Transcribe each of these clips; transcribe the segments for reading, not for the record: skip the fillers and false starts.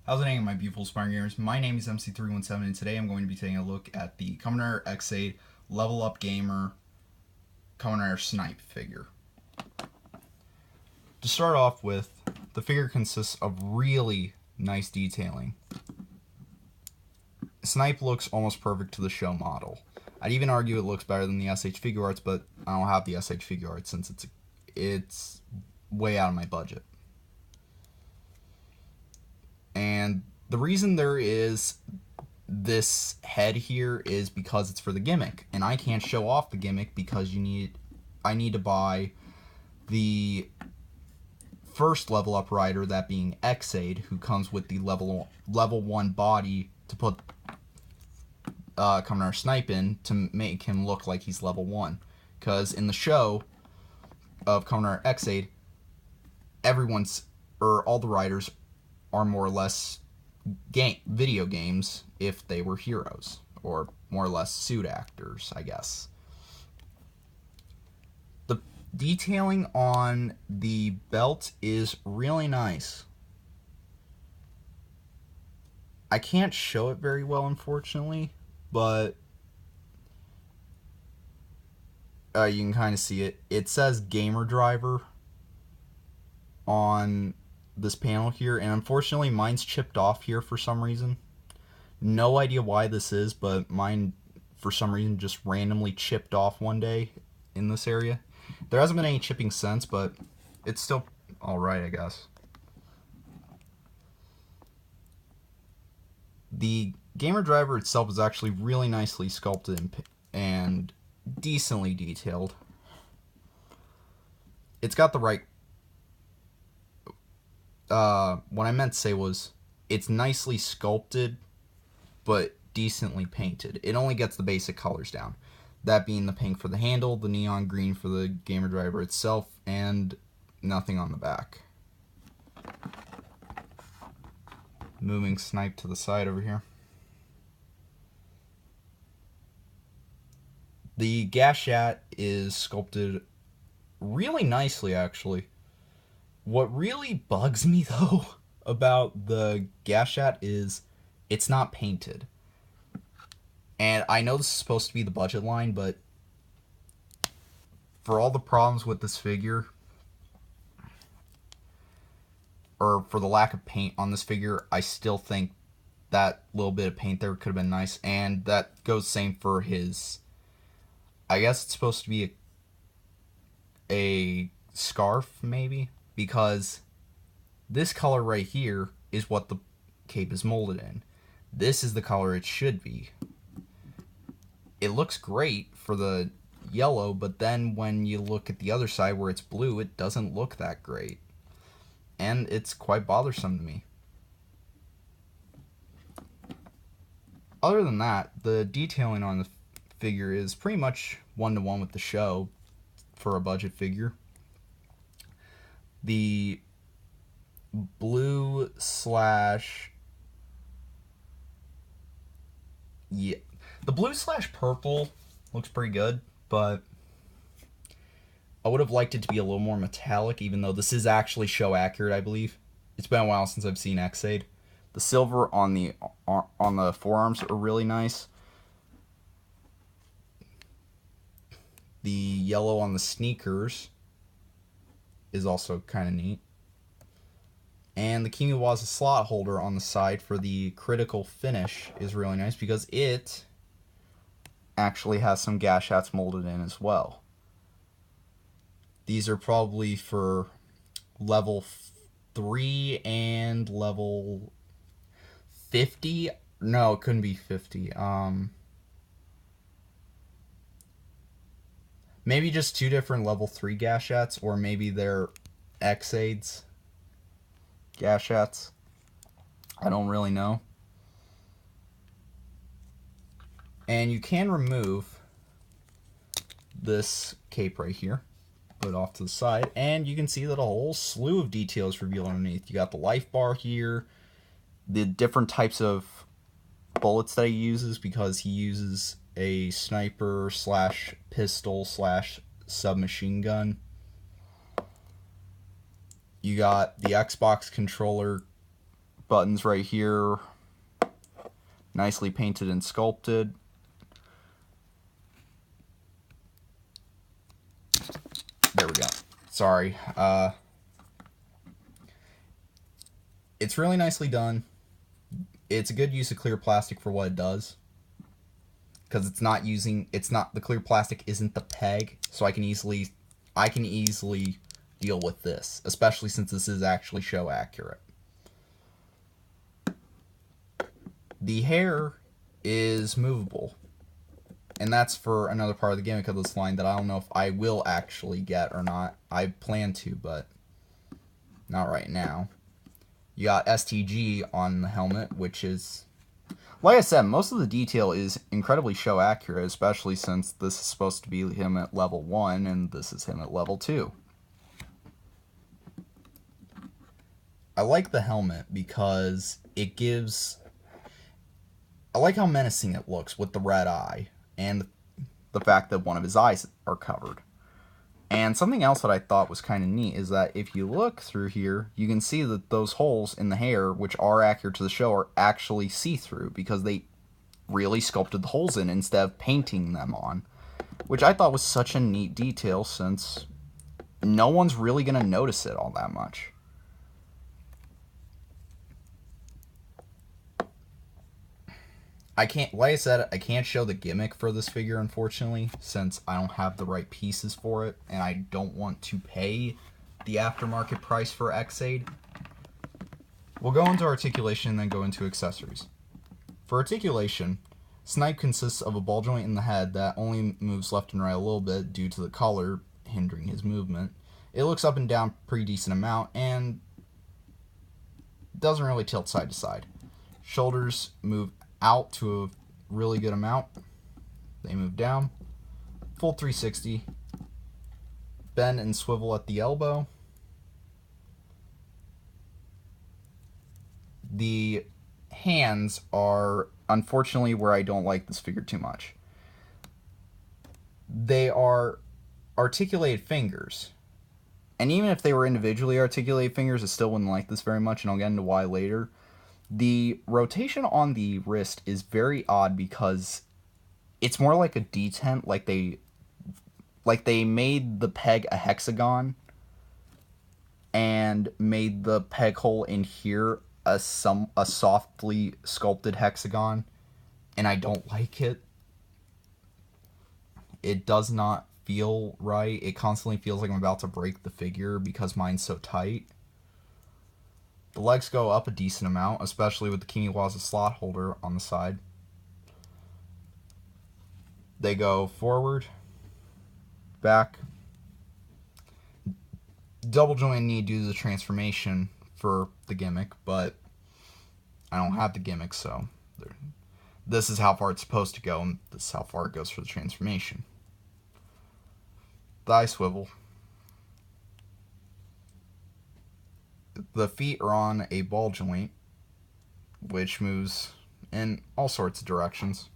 How's it going, my beautiful aspiring gamers? My name is MC317, and today I'm going to be taking a look at the Kamen X8 Level Up Gamer Kamen Snipe figure. To start off with, the figure consists of really nice detailing. Snipe looks almost perfect to the show model. I'd even argue it looks better than the SH figure arts, but I don't have the SH figure arts since it's way out of my budget. And the reason there is this head here is because it's for the gimmick, and I can't show off the gimmick because I need to buy the first level up rider, that being X8, who comes with the level 1 body to put Kamen Snipe in to make him look like he's level 1. Because in the show of Kamen X8, all the riders are more or less video games if they were heroes, or more or less suit actors, I guess. The detailing on the belt is really nice. I can't show it very well, unfortunately, but you can kind of see it. It says Gamer Driver on this panel here, and unfortunately mine's chipped off here for some reason. No idea why this is, but mine for some reason just randomly chipped off one day in this area. There hasn't been any chipping since, but it's still alright, I guess. The gamer driver itself is actually really nicely sculpted and decently detailed. It's got the right what I meant to say was, it's nicely sculpted, but decently painted. It only gets the basic colors down. That being the pink for the handle, the neon green for the gamer driver itself, and nothing on the back. Moving Snipe to the side over here. The Gashat is sculpted really nicely, actually. What really bugs me, though, about the Gashat is it's not painted. And I know this is supposed to be the budget line, but for all the problems with this figure, or for the lack of paint on this figure, I still think that little bit of paint there could have been nice. And that goes same for his, I guess it's supposed to be a scarf, maybe? Because this color right here is what the cape is molded in. This is the color it should be. It looks great for the yellow, but then when you look at the other side where it's blue, it doesn't look that great. And it's quite bothersome to me. Other than that, the detailing on the figure is pretty much one-to-one with the show for a budget figure. The blue slash purple looks pretty good, but I would have liked it to be a little more metallic, even though this is actually show accurate, I believe. It's been a while since I've seen X8. The silver on the forearms are really nice. The yellow on the sneakers is also kind of neat. And the Kimiwaza slot holder on the side for the critical finish is really nice because it actually has some Gashats molded in as well. These are probably for level 3 and level 50. No, it couldn't be 50. Maybe just 2 different level 3 Gashats, or maybe they're X8s Gashats. I don't really know. And you can remove this cape right here, put it off to the side, and you can see that a whole slew of details revealed underneath. You got the life bar here, the different types of bullets that he uses, because he uses a sniper slash pistol slash submachine gun. You got the Xbox controller buttons right here, nicely painted and sculpted. There we go. Sorry. It's really nicely done. It's a good use of clear plastic for what it does. Because the clear plastic isn't the peg, so I can easily deal with this, especially since this is actually show accurate. The hair is movable, and that's for another part of the gimmick of this line that I don't know if I will actually get or not. I plan to, but not right now. You got STG on the helmet, which is, like I said, most of the detail is incredibly show accurate, especially since this is supposed to be him at level 1 and this is him at level 2. I like the helmet because it gives... I like how menacing it looks with the red eye and the fact that one of his eyes are covered. And something else that I thought was kind of neat is that if you look through here, you can see that those holes in the hair, which are accurate to the show, are actually see-through because they really sculpted the holes in instead of painting them on, which I thought was such a neat detail since no one's really going to notice it all that much. Like I said, I can't show the gimmick for this figure, unfortunately, since I don't have the right pieces for it, and I don't want to pay the aftermarket price for Xaid. We'll go into articulation and then go into accessories. For articulation, Snipe consists of a ball joint in the head that only moves left and right a little bit due to the color hindering his movement. It looks up and down pretty decent amount, and doesn't really tilt side to side. Shoulders move out to a really good amount. They move down. Full 360. Bend and swivel at the elbow. The hands are unfortunately where I don't like this figure too much. They are articulated fingers. And even if they were individually articulated fingers, I still wouldn't like this very much, and I'll get into why later. The rotation on the wrist is very odd because it's more like a detent, like they made the peg a hexagon and made the peg hole in here a softly sculpted hexagon, and I don't like it. It does not feel right. It constantly feels like I'm about to break the figure because mine's so tight. The legs go up a decent amount, especially with the Kimiwaza slot holder on the side. They go forward, back. Double joint knee due to the transformation for the gimmick, but I don't have the gimmick, so this is how far it's supposed to go, and this is how far it goes for the transformation. Thigh swivel. The feet are on a ball joint, which moves in all sorts of directions.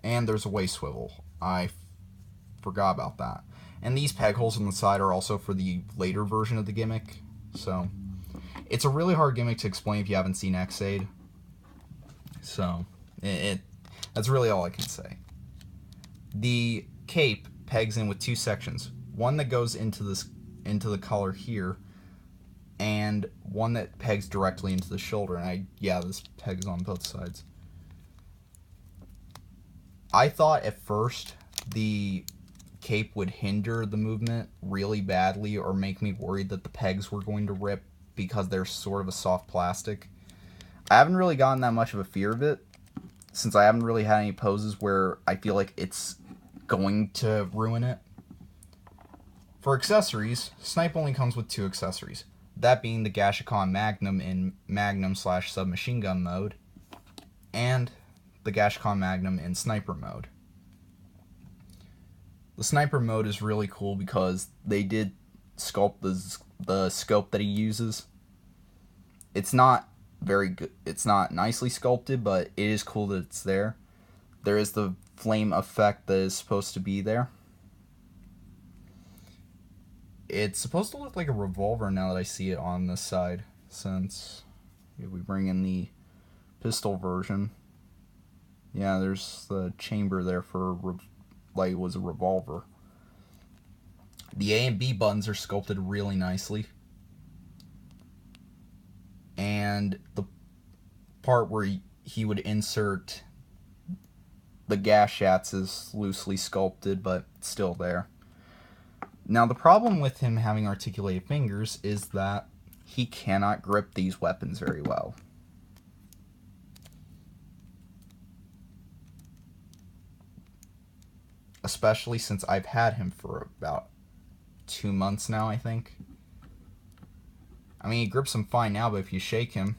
And there's a waist swivel. I forgot about that. And these peg holes on the side are also for the later version of the gimmick. So, it's a really hard gimmick to explain if you haven't seen Xaid. So, that's really all I can say. The cape pegs in with two sections. One that goes into the collar here, and one that pegs directly into the shoulder. And this pegs on both sides. I thought at first the cape would hinder the movement really badly or make me worried that the pegs were going to rip because they're sort of a soft plastic. I haven't really gotten that much of a fear of it since I haven't really had any poses where I feel like it's going to ruin it. For accessories, Snipe only comes with two accessories. That being the Gashikon Magnum in Magnum/submachine gun mode, and the Gashikon Magnum in Sniper mode. The Sniper mode is really cool because they did sculpt the scope that he uses. It's not very good. It's not nicely sculpted, but it is cool that it's there. There is the flame effect that is supposed to be there. It's supposed to look like a revolver now that I see it on this side, since If we bring in the pistol version, yeah, there's the chamber there for like it was a revolver. The A and B buttons are sculpted really nicely, and the part where he would insert the gas shots is loosely sculpted, but still there. Now, the problem with him having articulated fingers is that he cannot grip these weapons very well. Especially since I've had him for about 2 months now, I think. I mean, he grips them fine now, but if you shake him,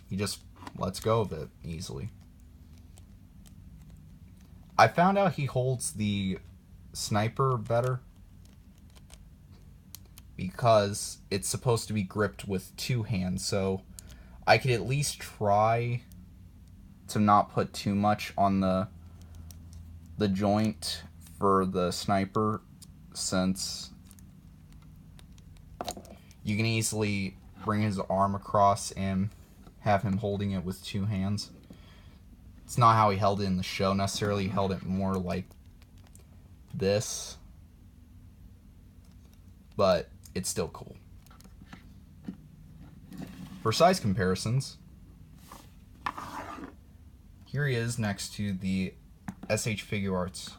he just lets go of it easily. I found out he holds the Sniper better because it's supposed to be gripped with 2 hands, so I could at least try to not put too much on the joint for the Sniper, since you can easily bring his arm across and have him holding it with 2 hands. It's not how he held it in the show necessarily. He held it more like this, but it's still cool. For size comparisons, here he is next to the SH Figuarts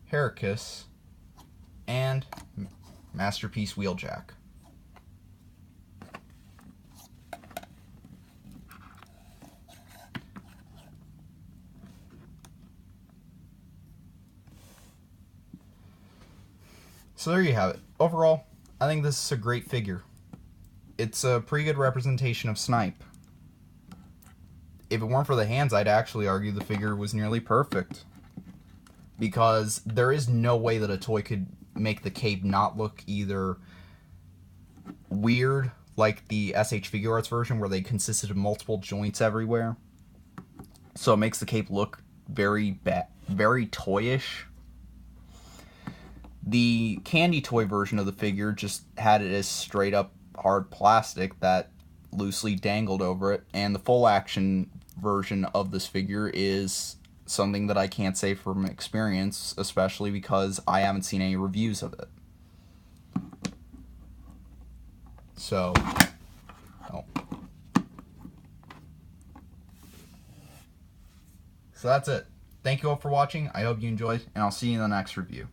Heracus and Masterpiece Wheeljack. So there you have it. Overall, I think this is a great figure. It's a pretty good representation of Snipe. If it weren't for the hands, I'd actually argue the figure was nearly perfect, because there is no way that a toy could make the cape not look either weird, like the SH Figuarts version where they consisted of multiple joints everywhere, so it makes the cape look very toyish. The candy toy version of the figure just had it as straight up hard plastic that loosely dangled over it, and the full action version of this figure is something that I can't say from experience, especially because I haven't seen any reviews of it. So, so that's it. Thank you all for watching. I hope you enjoyed, and I'll see you in the next review.